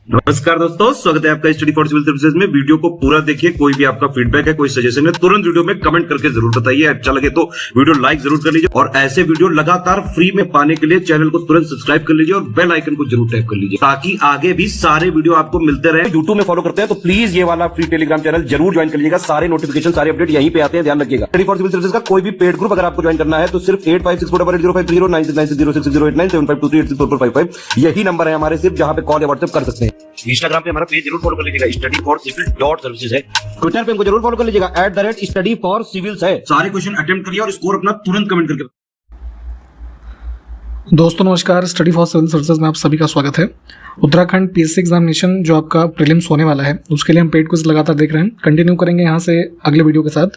नमस्कार दोस्तों, स्वागत है आपका स्टडी फॉर सिविल सर्विसेज में। वीडियो को पूरा देखिए। कोई भी आपका फीडबैक है, कोई सजेशन है, तुरंत वीडियो में कमेंट करके जरूर बताइए। अच्छा लगे तो वीडियो लाइक जरूर कर लीजिए और ऐसे वीडियो लगातार फ्री में पाने के लिए चैनल को तुरंत सब्सक्राइब कर लीजिए और बेल आइकन को जरूर टैप कर लीजिए ताकि आगे भी सारे वीडियो आपको मिलते रहे। यूट्यूब में फॉलो करते हैं तो प्लीज ये वाला फ्री टेलीग्राम चैनल जरूर ज्वाइन कर लीजिएगा। सारे नोटिफिकेशन, सारे अपडेट यहीं पे आते हैं, ध्यान रखिएगा। स्टडी फॉर सिविल सर्विसेज का कोई भी पेड ग्रुप अगर आपको ज्वाइन करना है तो सिर्फ 85648056060608975523864455 यही नंबर है हमारे, सिर्फ जहां पे कॉल या व्हाट्सएप कर सकते हैं। इंस्टाग्राम पे हमारा पेज जरूर फॉलो कर लीजिएगा, स्टडी फॉर सिविल .सर्विसेज है। ट्विटर पे हमको जरूर फॉलो कर लीजिएगा, @study for civils है। सारे क्वेश्चन अटेम्प्ट करिए और स्कोर अपना तुरंत कमेंट करके। दोस्तों नमस्कार, स्टडी फॉर सिविल सर्विसेज में आप सभी का स्वागत है। उत्तराखंड पीएससी एग्जामिनेशन जो आपका प्रीलिम्स होने वाला है उसके लिए हम पेड क्विज लगातार देख रहे हैं। कंटिन्यू करेंगे यहाँ से अगले वीडियो के साथ।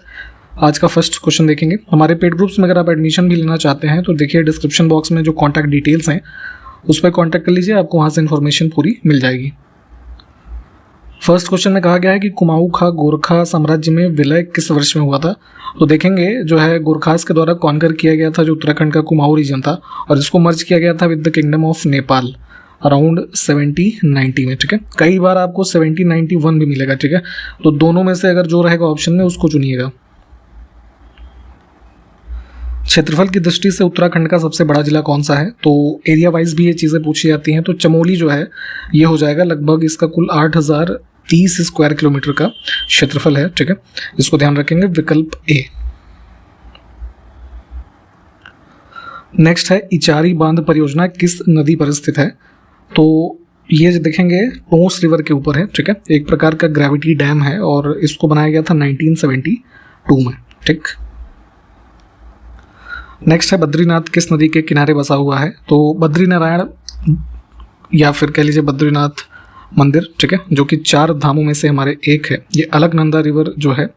आज का फर्स्ट क्वेश्चन देखेंगे। हमारे पेड ग्रुप्स में अगर आप एडमिशन भी लेना चाहते हैं तो देखिए डिस्क्रिप्शन बॉक्स में जो कॉन्टैक्ट डिटेल्स हैं उस पर कॉन्टैक्ट कर लीजिए, आपको वहाँ से इन्फॉर्मेशन पूरी मिल जाएगी। फर्स्ट क्वेश्चन में कहा गया है कि कुमाऊं खा गोरखा साम्राज्य में विलय किस वर्ष में हुआ था। तो देखेंगे जो है गोरखास के द्वारा कॉन्कर किया गया था जो उत्तराखंड का कुमाऊं रीजन था और इसको मर्ज किया गया था with the kingdom of Nepal around 1790 में। ठीक है, कई बार आपको 1791 भी मिलेगा। ठीक है, तो दोनों में से अगर जो रहेगा ऑप्शन में उसको चुनिएगा। क्षेत्रफल की दृष्टि से उत्तराखंड का सबसे बड़ा जिला कौन सा है, तो एरिया वाइज भी ये चीज़ें पूछी जाती हैं। तो चमोली जो है ये हो जाएगा, लगभग इसका कुल 8030 स्क्वायर किलोमीटर का क्षेत्रफल है। ठीक है, इसको ध्यान रखेंगे, विकल्प ए। नेक्स्ट है इचारी बांध परियोजना किस नदी पर स्थित है। तो ये जो देखेंगे टोंस रिवर के ऊपर है। ठीक है, एक प्रकार का ग्रेविटी डैम है और इसको बनाया गया था 1972 में। ठीक, नेक्स्ट है बद्रीनाथ किस नदी के किनारे बसा हुआ है। तो बद्रीनारायण या फिर कह लीजिए बद्रीनाथ मंदिर, ठीक है, जो कि 4 धामों में से हमारे एक है। ये अलकनंदा रिवर जो है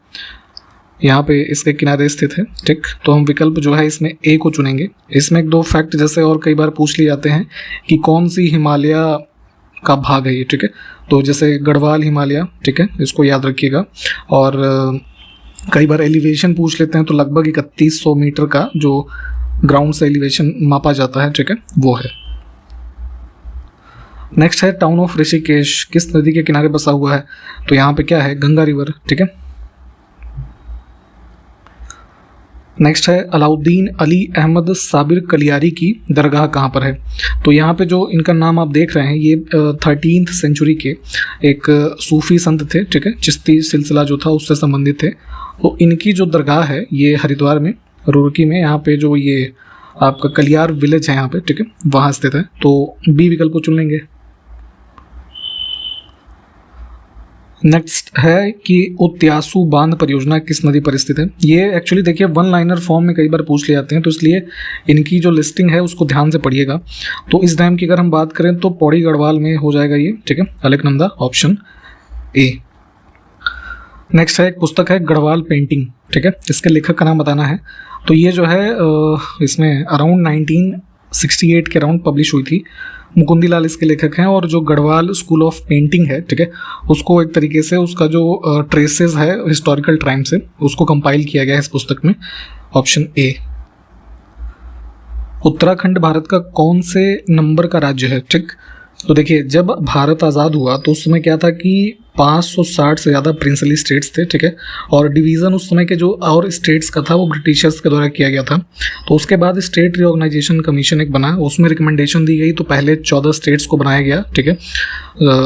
यहाँ पे इसके किनारे स्थित है। ठीक, तो हम विकल्प जो है इसमें ए को चुनेंगे। इसमें 1-2 फैक्ट जैसे और कई बार पूछ लिए जाते हैं कि कौन सी हिमालय का भाग है ये। ठीक है, तो जैसे गढ़वाल हिमालय, ठीक है, इसको याद रखिएगा। और कई बार एलिवेशन पूछ लेते हैं तो लगभग 3100 मीटर का जो ग्राउंड से एलिवेशन मापा जाता है, ठीक है, वो है। नेक्स्ट है टाउन ऑफ ऋषिकेश किस नदी के किनारे बसा हुआ है। तो यहाँ पे क्या है, गंगा रिवर। ठीक है, नेक्स्ट है अलाउद्दीन अली अहमद साबिर कलियारी की दरगाह कहाँ पर है। तो यहाँ पे जो इनका नाम आप देख रहे हैं ये 13th सेंचुरी के एक सूफी संत थे। ठीक है, चिश्ती सिलसिला जो था उससे संबंधित थे। तो इनकी जो दरगाह है ये हरिद्वार में, रुड़की में, यहाँ पे जो ये आपका कलियार विलेज है यहाँ पे, ठीक है, वहाँ स्थित है। तो बी विकल्प को चुन लेंगे। नेक्स्ट है कि उत्यासू बांध परियोजना किस नदी पर स्थित है। ये एक्चुअली देखिए 1 लाइनर फॉर्म में कई बार पूछ ले जाते हैं, तो इसलिए इनकी जो लिस्टिंग है उसको ध्यान से पढ़िएगा। तो इस डैम की अगर हम बात करें तो पौड़ी गढ़वाल में हो जाएगा ये। ठीक है, अलकनंदा, ऑप्शन ए। नेक्स्ट है एक पुस्तक है गढ़वाल पेंटिंग। ठीक है, इसके लेखक का नाम बताना है। तो ये जो है इसमें अराउंड 1968 के अराउंड पब्लिश हुई थी। मुकुंदी लाल इसके लेखक हैं और जो गढ़वाल स्कूल ऑफ पेंटिंग है, ठीक है, उसको एक तरीके से उसका जो ट्रेसेस है हिस्टोरिकल टाइम से उसको कंपाइल किया गया है इस पुस्तक में, ऑप्शन ए। उत्तराखंड भारत का कौन से नंबर का राज्य है। ठीक, तो देखिए जब भारत आज़ाद हुआ तो उस समय क्या था कि 560 से ज़्यादा प्रिंसली स्टेट्स थे। ठीक है, और डिवीज़न उस समय के जो और स्टेट्स का था वो ब्रिटिशर्स के द्वारा किया गया था। तो उसके बाद स्टेट रिऑर्गेनाइजेशन कमीशन एक बना, उसमें रिकमेंडेशन दी गई। तो पहले 14 स्टेट्स को बनाया गया। ठीक है,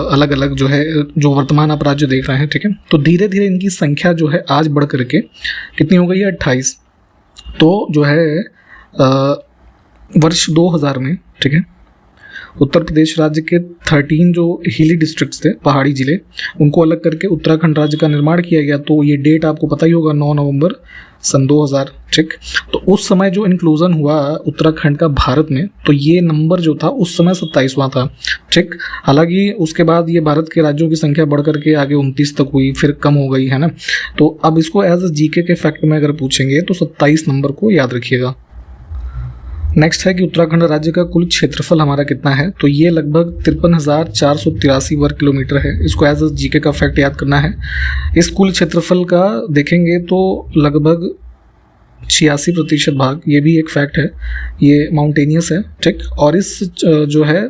अलग अलग जो है जो वर्तमान आप राज्य देख रहे हैं। ठीक है, तो धीरे धीरे इनकी संख्या जो है आज बढ़ करके कितनी हो गई है, 28। तो जो है वर्ष 2000 में, ठीक है, उत्तर प्रदेश राज्य के 13 जो हिली डिस्ट्रिक्ट्स थे, पहाड़ी जिले, उनको अलग करके उत्तराखंड राज्य का निर्माण किया गया। तो ये डेट आपको पता ही होगा, 9 नवंबर सन 2000। ठीक, तो उस समय जो इंक्लूजन हुआ उत्तराखंड का भारत में, तो ये नंबर जो था उस समय 27वां था। ठीक, हालांकि उसके बाद ये भारत के राज्यों की संख्या बढ़ करके आगे 29 तक हुई, फिर कम हो गई, है ना। तो अब इसको एज अ जीके के फैक्ट में अगर पूछेंगे तो 27 नंबर को याद रखिएगा। नेक्स्ट है कि उत्तराखंड राज्य का कुल क्षेत्रफल हमारा कितना है। तो ये लगभग 53,483 वर्ग किलोमीटर है। इसको एज अ जीके का फैक्ट याद करना है। इस कुल क्षेत्रफल का देखेंगे तो लगभग 86% भाग, ये भी एक फैक्ट है, ये माउंटेनियस है, ठीक। और इस जो है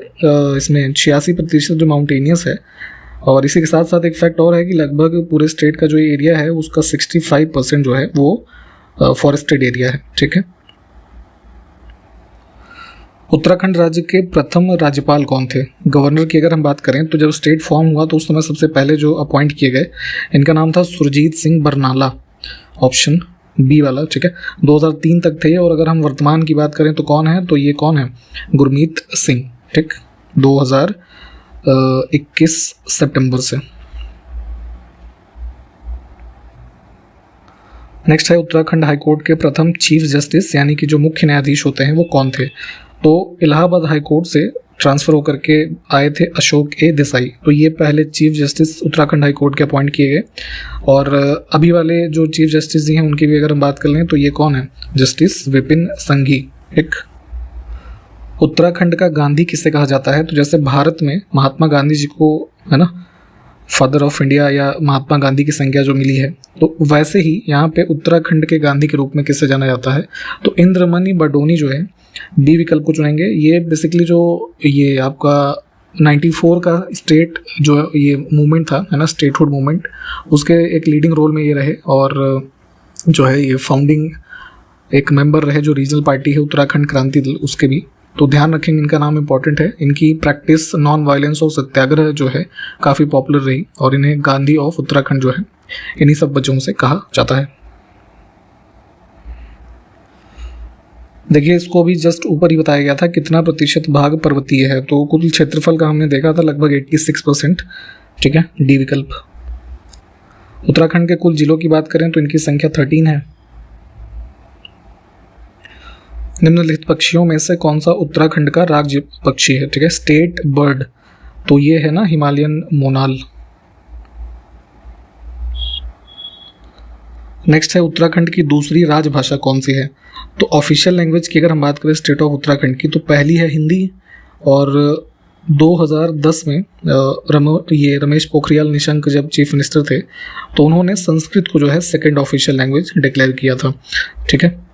इसमें 86% जो माउंटेनियस है, और इसी के साथ साथ एक फैक्ट और है कि लगभग पूरे स्टेट का जो एरिया है उसका 65% जो है वो फॉरेस्टेड एरिया है, ठीक है। उत्तराखंड राज्य के प्रथम राज्यपाल कौन थे? गवर्नर की अगर हम बात करें तो जब स्टेट फॉर्म हुआ तो उस समय सबसे पहले जो अपॉइंट किए गए, इनका नाम था सुरजीत सिंह बरनाला, ऑप्शन बी वाला, ठीक है। 2003 तक थे। और अगर हम वर्तमान की बात करें तो कौन है, तो ये कौन है, गुरमीत सिंह, ठीक, 2021 सितंबर से। नेक्स्ट है उत्तराखंड हाईकोर्ट के प्रथम चीफ जस्टिस यानी कि जो मुख्य न्यायाधीश होते हैं वो कौन थे? तो इलाहाबाद हाईकोर्ट से ट्रांसफ़र होकर के आए थे अशोक ए देसाई, तो ये पहले चीफ जस्टिस उत्तराखंड हाईकोर्ट के अपॉइंट किए गए। और अभी वाले जो चीफ जस्टिस जी हैं उनकी भी अगर हम बात कर लें तो ये कौन है, जस्टिस विपिन संघी, ठीक। उत्तराखंड का गांधी किसे कहा जाता है? तो जैसे भारत में महात्मा गांधी जी को, है ना, फादर ऑफ इंडिया या महात्मा गांधी की संज्ञा जो मिली है, तो वैसे ही यहाँ पे उत्तराखंड के गांधी के रूप में किसे जाना जाता है? तो इंद्रमणि बडोनी जो है, बी विकल्प को चुनेंगे। ये बेसिकली जो ये आपका 94 का स्टेट जो ये मूवमेंट था, है ना, स्टेटहुड मूवमेंट, उसके एक लीडिंग रोल में ये रहे। और जो है ये फाउंडिंग एक मेंबर रहे जो रीजनल पार्टी है उत्तराखंड क्रांति दल, उसके भी। तो ध्यान रखेंगे, इनका नाम इंपॉर्टेंट है। इनकी प्रैक्टिस नॉन वायलेंस और सत्याग्रह जो है काफ़ी पॉपुलर रही, और इन्हें गांधी ऑफ उत्तराखंड जो है इन्हीं सब वजहों से कहा जाता है। देखिए, इसको भी जस्ट ऊपर ही बताया गया था कितना प्रतिशत भाग पर्वतीय है, तो कुल क्षेत्रफल का हमने देखा था लगभग 86%, ठीक है, डी विकल्प। उत्तराखंड के कुल जिलों की बात करें तो इनकी संख्या 13 है। निम्नलिखित पक्षियों में से कौन सा उत्तराखंड का राज्य पक्षी है? ठीक है, स्टेट बर्ड, तो ये है ना हिमालयन मोनाल। नेक्स्ट है उत्तराखंड की दूसरी राजभाषा कौन सी है? तो ऑफिशियल लैंग्वेज की अगर हम बात करें स्टेट ऑफ उत्तराखंड की, तो पहली है हिंदी, और 2010 में ये रमेश पोखरियाल निशंक जब चीफ मिनिस्टर थे तो उन्होंने संस्कृत को जो है सेकंड ऑफिशियल लैंग्वेज डिक्लेयर किया था, ठीक है।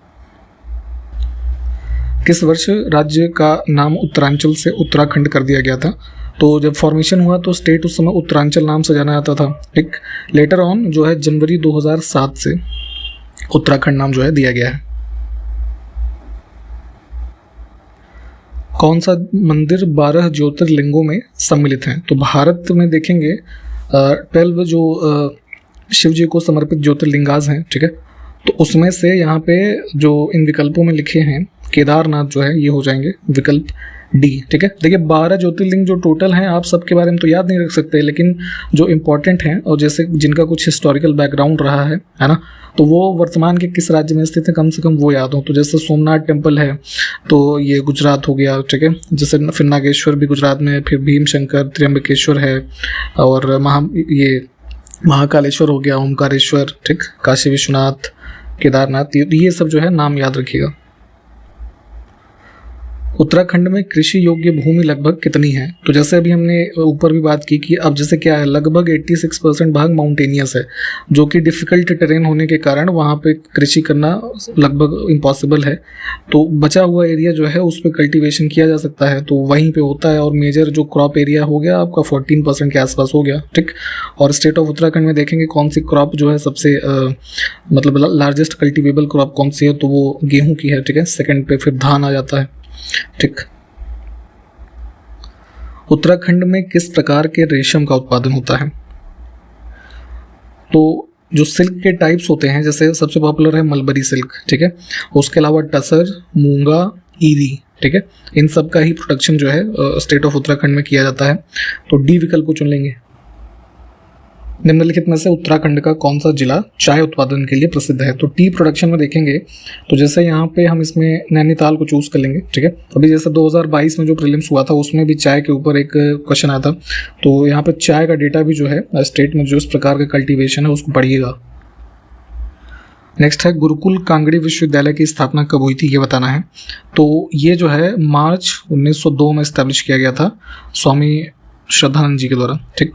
किस वर्ष राज्य का नाम उत्तरांचल से उत्तराखंड कर दिया गया था? तो जब फॉर्मेशन हुआ तो स्टेट उस समय उत्तरांचल नाम से जाना जाता था, ठीक। लेटर ऑन जो है जनवरी 2007 से उत्तराखंड नाम जो है दिया गया है। कौन सा मंदिर 12 ज्योतिर्लिंगों में सम्मिलित हैं? तो भारत में देखेंगे 12 जो शिव जी को समर्पित ज्योतिर्लिंगाज हैं, ठीक है। तो उसमें से यहाँ पे जो इन विकल्पों में लिखे हैं केदारनाथ जो है ये हो जाएंगे विकल्प डी, ठीक है। देखिए 12 ज्योतिर्लिंग जो टोटल हैं, आप सबके बारे में तो याद नहीं रख सकते, लेकिन जो इम्पोर्टेंट हैं और जैसे जिनका कुछ हिस्टोरिकल बैकग्राउंड रहा है ना, तो वो वर्तमान के किस राज्य में स्थित है कम से कम वो याद हो। तो जैसे सोमनाथ टेम्पल है तो ये गुजरात हो गया, ठीक है। जैसे फिर नागेश्वर भी गुजरात में, फिर भीमशंकर, त्र्यंबकेश्वर है, और ये महाकालेश्वर हो गया, ओमकारेश्वर, ठीक, काशी विश्वनाथ, केदारनाथ, ये सब जो है नाम याद रखिएगा। उत्तराखंड में कृषि योग्य भूमि लगभग कितनी है? तो जैसे अभी हमने ऊपर भी बात की कि अब जैसे क्या है, लगभग 86% भाग माउंटेनियस है, जो कि डिफ़िकल्ट टेरेन होने के कारण वहाँ पे कृषि करना लगभग इम्पॉसिबल है। तो बचा हुआ एरिया जो है उस पर कल्टीवेशन किया जा सकता है, तो वहीं पे होता है। और मेजर जो क्रॉप एरिया हो गया आपका 14% के आसपास हो गया, ठीक। और स्टेट ऑफ उत्तराखंड में देखेंगे कौन सी क्रॉप जो है सबसे मतलब लार्जेस्ट कल्टिवेबल क्रॉप कौन सी है, तो वो गेहूँ की है, ठीक है। सेकेंड पे फिर धान आ जाता है, ठीक। उत्तराखंड में किस प्रकार के रेशम का उत्पादन होता है? तो जो सिल्क के टाइप्स होते हैं, जैसे सबसे पॉपुलर है मलबरी सिल्क, ठीक है। उसके अलावा टसर, मूंगा, ईरी, ठीक है, इन सब का ही प्रोडक्शन जो है स्टेट ऑफ उत्तराखंड में किया जाता है। तो डी विकल्प को चुन लेंगे। निम्नलिखित में से उत्तराखंड का कौन सा जिला चाय उत्पादन के लिए प्रसिद्ध है? तो टी प्रोडक्शन में देखेंगे तो जैसे यहाँ पे हम इसमें नैनीताल को चूज कर लेंगे, ठीक है। अभी जैसे 2022 में जो प्रीलिम्स हुआ था उसमें भी चाय के ऊपर एक क्वेश्चन आया था, तो यहाँ पे चाय का डेटा भी जो है स्टेट में जो इस प्रकार का कल्टीवेशन है उसको पढ़िएगा। नेक्स्ट है गुरुकुल कांगड़ी विश्वविद्यालय की स्थापना कब हुई थी, ये बताना है। तो ये जो है मार्च 1902 में इस्टेब्लिश किया गया था स्वामी श्रद्धानंद जी के द्वारा, ठीक।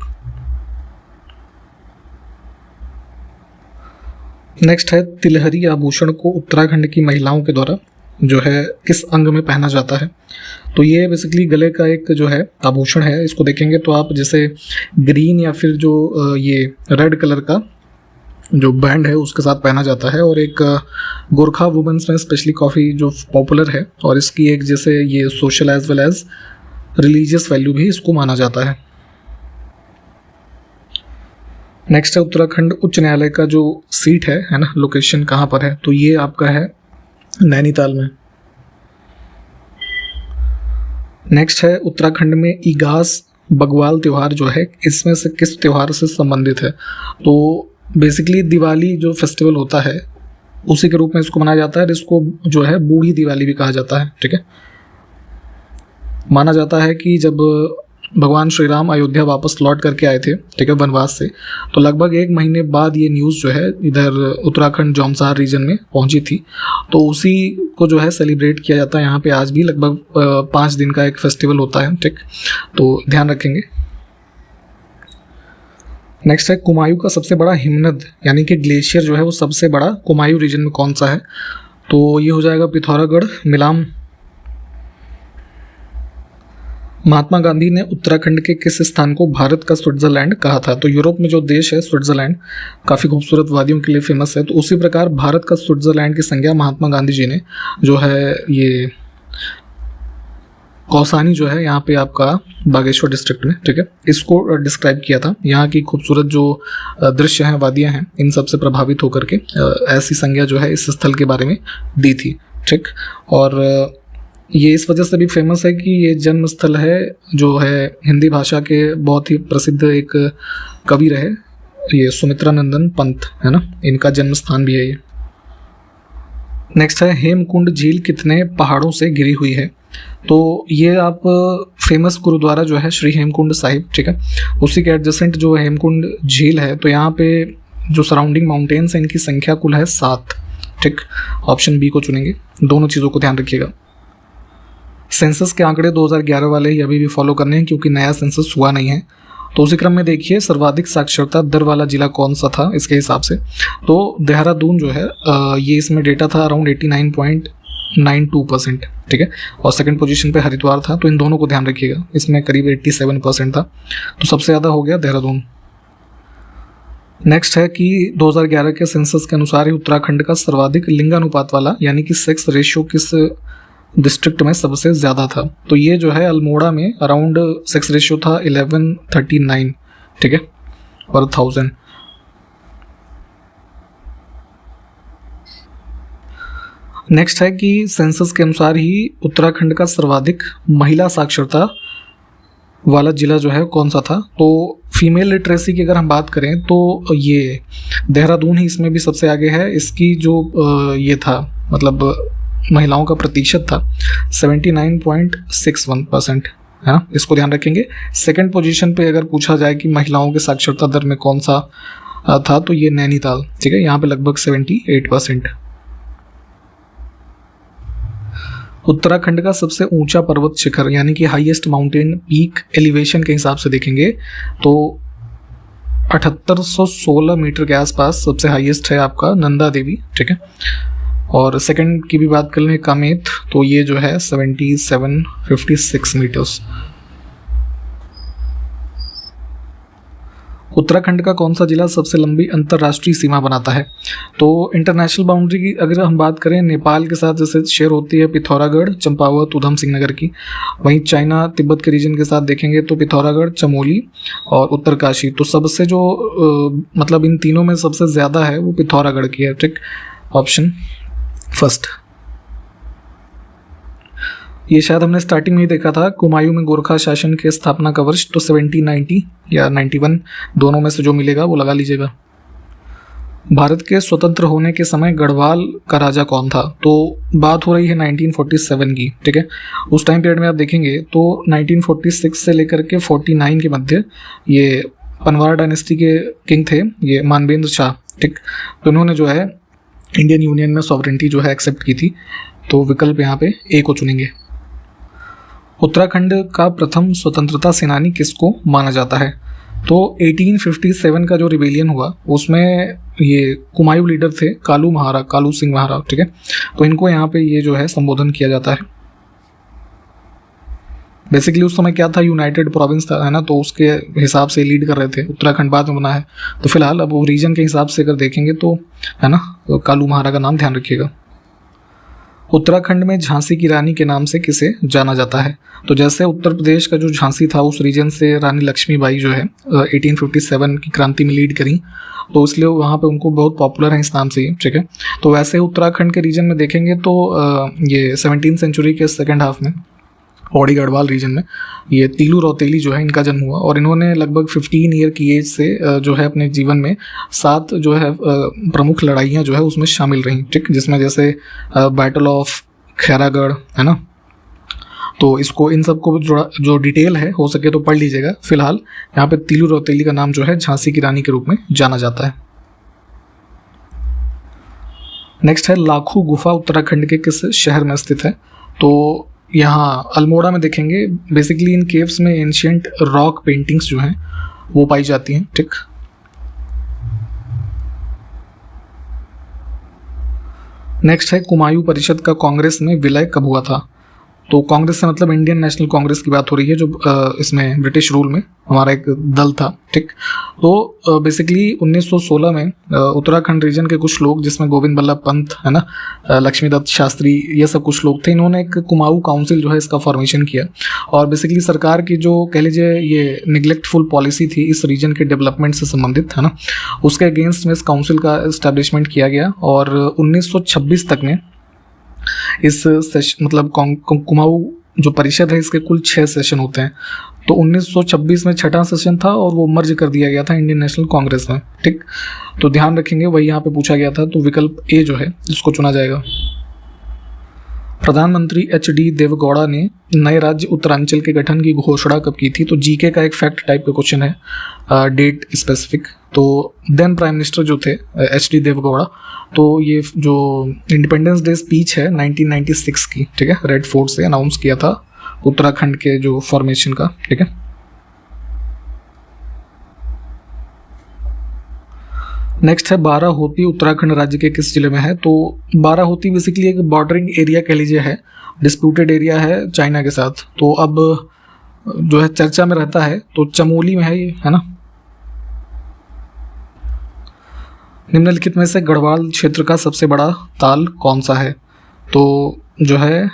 नेक्स्ट है तिलहरी आभूषण को उत्तराखंड की महिलाओं के द्वारा जो है किस अंग में पहना जाता है। तो ये बेसिकली गले का एक जो है आभूषण है। इसको देखेंगे तो आप जैसे ग्रीन या फिर जो ये रेड कलर का जो बैंड है उसके साथ पहना जाता है, और एक गोरखा वुमेन्स में स्पेशली काफ़ी जो पॉपुलर है, और इसकी एक जैसे ये social as well as religious value भी इसको माना जाता है। नेक्स्ट है उत्तराखंड उच्च न्यायालय का जो सीट है ना, लोकेशन कहाँ पर है, तो ये आपका है नैनीताल में। नेक्स्ट है उत्तराखंड में इगास बग्वाल त्यौहार जो है इसमें से किस त्यौहार से संबंधित है। तो बेसिकली दिवाली जो फेस्टिवल होता है उसी के रूप में इसको मनाया जाता है, इसको जो है बूढ़ी दिवाली भी कहा जाता है। ठीक है, माना जाता है कि जब भगवान श्री राम अयोध्या वापस लौट करके आए थे, ठीक है, वनवास से, तो लगभग 1 महीने बाद ये न्यूज़ जो है इधर उत्तराखंड जौनसार रीजन में पहुंची थी। तो उसी को जो है सेलिब्रेट किया जाता है यहाँ पे आज भी। लगभग 5 दिन का एक फेस्टिवल होता है। ठीक, तो ध्यान रखेंगे। नेक्स्ट है कुमायूं का सबसे बड़ा हिमनद यानी कि ग्लेशियर जो है वो सबसे बड़ा कुमायूं रीजन में कौन सा है। तो ये हो जाएगा पिथौरागढ़, मिलाम। महात्मा गांधी ने उत्तराखंड के किस स्थान को भारत का स्विट्जरलैंड कहा था। तो यूरोप में जो देश है स्विट्जरलैंड काफ़ी खूबसूरत वादियों के लिए फेमस है। तो उसी प्रकार भारत का स्विट्जरलैंड की संज्ञा महात्मा गांधी जी ने जो है ये कौसानी जो है यहाँ पे आपका बागेश्वर डिस्ट्रिक्ट में, ठीक है, इसको डिस्क्राइब किया था। यहाँ की खूबसूरत जो दृश्य हैं, वादियाँ हैं, इन सब से प्रभावित होकर के ऐसी संज्ञा जो है इस स्थल के बारे में दी थी। ठीक, और ये इस वजह से भी फेमस है कि ये जन्म स्थल है जो है हिंदी भाषा के बहुत ही प्रसिद्ध एक कवि रहे, ये सुमित्रा नंदन पंत है ना, इनका जन्म स्थान भी है ये। नेक्स्ट है हेमकुंड झील कितने पहाड़ों से घिरी हुई है। तो ये आप फेमस गुरुद्वारा जो है श्री हेमकुंड साहिब, ठीक है, उसी के एडजेसेंट जो हेमकुंड झील है, तो यहाँ पे जो सराउंडिंग माउंटेन्स हैं इनकी संख्या कुल है 7। ठीक, ऑप्शन बी को चुनेंगे। दोनों चीज़ों को ध्यान रखिएगा। सेंसस के आंकड़े 2011 वाले ही अभी भी फॉलो करने हैं क्योंकि नया सेंसस हुआ नहीं है। तो उसी क्रम में देखिए सर्वाधिक साक्षरता दर वाला जिला कौन सा था इसके हिसाब से। तो देहरादून जो है ये इसमें डेटा था अराउंड 89.92%, ठीक है, और सेकंड पोजीशन पे हरिद्वार था। तो इन दोनों को ध्यान रखिएगा, इसमें करीब 87% था, तो सबसे ज़्यादा हो गया देहरादून। नेक्स्ट है कि 2011 के सेंसस के अनुसार ही उत्तराखंड का सर्वाधिक लिंगानुपात वाला यानी कि सेक्स रेशियो किस डिस्ट्रिक्ट में सबसे ज़्यादा था। तो ये जो है अल्मोड़ा में अराउंड सेक्स रेशियो था 1139, ठीक है, पर 1000। नेक्स्ट है कि सेंसस के अनुसार ही उत्तराखंड का सर्वाधिक महिला साक्षरता वाला जिला जो है कौन सा था। तो फीमेल लिटरेसी की अगर हम बात करें तो ये देहरादून ही इसमें भी सबसे आगे है। इसकी जो ये था मतलब महिलाओं का प्रतिशत था 79.61%, है ना, इसको ध्यान रखेंगे। सेकंड पोजीशन पे अगर पूछा जाए कि महिलाओं के साक्षरता दर में कौन सा था तो ये नैनीताल, ठीक है, यहाँ पे लगभग 78%। उत्तराखंड का सबसे ऊंचा पर्वत शिखर यानी कि हाईएस्ट माउंटेन पीक एलिवेशन के हिसाब से देखेंगे तो 7816 मीटर के आसपास सबसे हाईएस्ट है आपका नंदा देवी, ठीक है, और सेकंड की भी बात कर लें कामेत, तो ये जो है 7756 मीटर्स। उत्तराखंड का कौन सा जिला सबसे लंबी अंतर्राष्ट्रीय सीमा बनाता है। तो इंटरनेशनल बाउंड्री की अगर हम बात करें नेपाल के साथ जैसे शेयर होती है पिथौरागढ़, चंपावत, उधम सिंह नगर की, वहीं चाइना तिब्बत के रीजन के साथ देखेंगे तो पिथौरागढ़, चमोली और उत्तरकाशी। तो सबसे जो मतलब इन तीनों में सबसे ज़्यादा है वो पिथौरागढ़ की है, ठीक, ऑप्शन फर्स्ट। ये शायद हमने स्टार्टिंग में ही देखा था, कुमायूं में गोरखा शासन के स्थापना का वर्ष, तो 1790 या 91 दोनों में से जो मिलेगा वो लगा लीजिएगा। भारत के स्वतंत्र होने के समय गढ़वाल का राजा कौन था। तो बात हो रही है 1947 की, ठीक है। उस टाइम पीरियड में आप देखेंगे तो 1946 से लेकर के 49 के मध्य ये पनवार डायनेस्टी के किंग थे, ये मानवेंद्र शाह, ठीक। तो उन्होंने जो है इंडियन यूनियन में सॉवरेंटी जो है एक्सेप्ट की थी। तो विकल्प यहाँ पे ए को चुनेंगे। उत्तराखंड का प्रथम स्वतंत्रता सेनानी किसको माना जाता है। तो 1857 का जो रिबेलियन हुआ उसमें ये कुमायूं लीडर थे कालू सिंह महाराज, ठीक है। तो इनको यहाँ पे ये जो है संबोधन किया जाता है। बेसिकली उस समय क्या था, यूनाइटेड प्रोविंस था, है ना, तो उसके हिसाब से लीड कर रहे थे। उत्तराखंड बाद में बना है, तो फिलहाल अब वो रीजन के हिसाब से अगर देखेंगे तो, है ना, तो कालू महाराज का नाम ध्यान रखिएगा। उत्तराखंड में झांसी की रानी के नाम से किसे जाना जाता है? तो जैसे उत्तर प्रदेश का जो झांसी था उस रीजन से रानी लक्ष्मीबाई जो है 1857 की क्रांति में लीड करी, तो इसलिए वहाँ पे उनको बहुत पॉपुलर है इस नाम से ही, ठीक है। तो वैसे उत्तराखंड के रीजन में देखेंगे तो ये 17th सेंचुरी के सेकेंड हाफ में पौड़ी गढ़वाल रीजन में ये तीलू रौतेली जो है इनका जन्म हुआ, और इन्होंने लगभग 15 ईयर की एज से जो है अपने जीवन में 7 जो है प्रमुख लड़ाइयाँ जो है उसमें शामिल रहीं, ठीक, जिसमें जैसे बैटल ऑफ खैरागढ़, है ना। तो इसको इन सबको जो डिटेल है हो सके तो पढ़ लीजिएगा। फिलहाल यहाँ पे तीलू रौतेली का नाम जो है झांसी की रानी के रूप में जाना जाता है। नेक्स्ट है लाखू गुफा उत्तराखंड के किस शहर में स्थित है? तो यहाँ अल्मोड़ा में देखेंगे। बेसिकली इन केव्स में एंशियंट रॉक पेंटिंग्स जो हैं वो पाई जाती हैं, ठीक। नेक्स्ट है कुमायूं परिषद का कांग्रेस में विलय कब हुआ था? तो कांग्रेस से मतलब इंडियन नेशनल कांग्रेस की बात हो रही है, जो इसमें ब्रिटिश रूल में हमारा एक दल था, ठीक। तो बेसिकली 1916 में उत्तराखंड रीजन के कुछ लोग, जिसमें गोविंद बल्लभ पंत, है ना, लक्ष्मीदत्त शास्त्री, ये सब कुछ लोग थे, इन्होंने एक कुमाऊं काउंसिल जो है इसका फॉर्मेशन किया। और बेसिकली सरकार की जो कह लीजिए ये निगलेक्टफुल पॉलिसी थी इस रीजन के डेवलपमेंट से संबंधित, है ना, उसके अगेंस्ट में इस काउंसिल का इस्टेब्लिशमेंट किया गया। और 1926 तक में इस मतलब कुमाऊं जो परिषद है इसके कुल 6 सेशन होते हैं। तो 1926 में 6वां सेशन था और वो मर्ज कर दिया गया था इंडियन नेशनल कांग्रेस में, ठीक। तो ध्यान रखेंगे वही यहाँ पे पूछा गया था, तो विकल्प ए जो है इसको चुना जाएगा। प्रधानमंत्री HD देवगौड़ा ने नए राज्य उत्तरांचल के गठन की घोषणा कब की थी? तो जीके का एक फैक्ट टाइप का क्वेश्चन है, डेट स्पेसिफिक। तो देन प्राइम मिनिस्टर जो थे HD देवगौड़ा, तो ये जो इंडिपेंडेंस डे स्पीच है 1996 की, ठीक है, रेड फोर्ट से अनाउंस किया था उत्तराखंड के जो फॉर्मेशन का, ठीक है। नेक्स्ट है बाराहोती उत्तराखंड राज्य के किस जिले में है? तो बाराहोती बेसिकली एक बॉर्डरिंग एरिया कह लीजिए है, डिस्प्यूटेड एरिया है चाइना के साथ। तो अब जो है चर्चा में रहता है, तो चमोली में है ये, है ना। निम्नलिखित में से गढ़वाल क्षेत्र का सबसे बड़ा ताल कौन सा है? तो जो है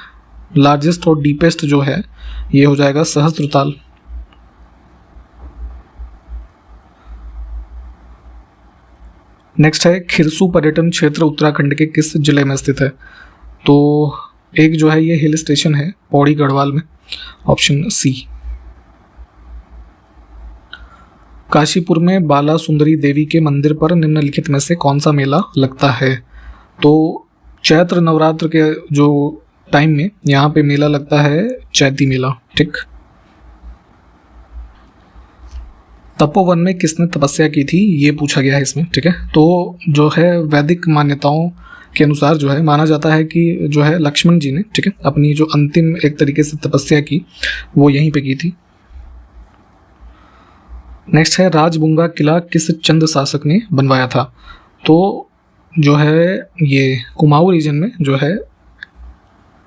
लार्जेस्ट और डीपेस्ट जो है ये हो जाएगा सहस्त्र ताल। नेक्स्ट है खिरसू पर्यटन क्षेत्र उत्तराखंड के किस जिले में स्थित है? तो एक जो है ये हिल स्टेशन है पौड़ी गढ़वाल में, ऑप्शन सी। काशीपुर में बाला सुंदरी देवी के मंदिर पर निम्नलिखित में से कौन सा मेला लगता है? तो चैत्र नवरात्र के जो टाइम में यहाँ पे मेला लगता है चैती मेला, ठीक। तपोवन में किसने तपस्या की थी ये पूछा गया है इसमें, ठीक है। तो जो है वैदिक मान्यताओं के अनुसार जो है माना जाता है कि जो है लक्ष्मण जी ने, ठीक है, अपनी जो अंतिम एक तरीके से तपस्या की वो यहीं पे की थी। नेक्स्ट है राजबुंगा किला किस चंद शासक ने बनवाया था? तो जो है ये कुमाऊं रीजन में जो है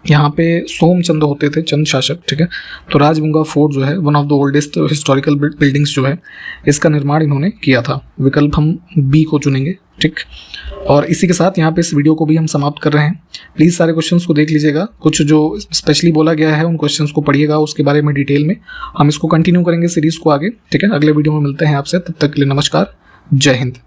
यहाँ पे सोमचंद होते थे चंद शासक, ठीक है। तो राजबुंगा फोर्ट जो है one of the oldest historical buildings जो है इसका निर्माण इन्होंने किया था। विकल्प हम बी को चुनेंगे, ठीक। और इसी के साथ यहाँ पे इस वीडियो को भी हम समाप्त कर रहे हैं। प्लीज़ सारे क्वेश्चंस को देख लीजिएगा, कुछ जो स्पेशली बोला गया है उन क्वेश्चंस को पढ़िएगा, उसके बारे में डिटेल में हम इसको कंटिन्यू करेंगे सीरीज़ को आगे, ठीक है। अगले वीडियो में मिलते हैं आपसे, तब तक के लिए नमस्कार, जय हिंद।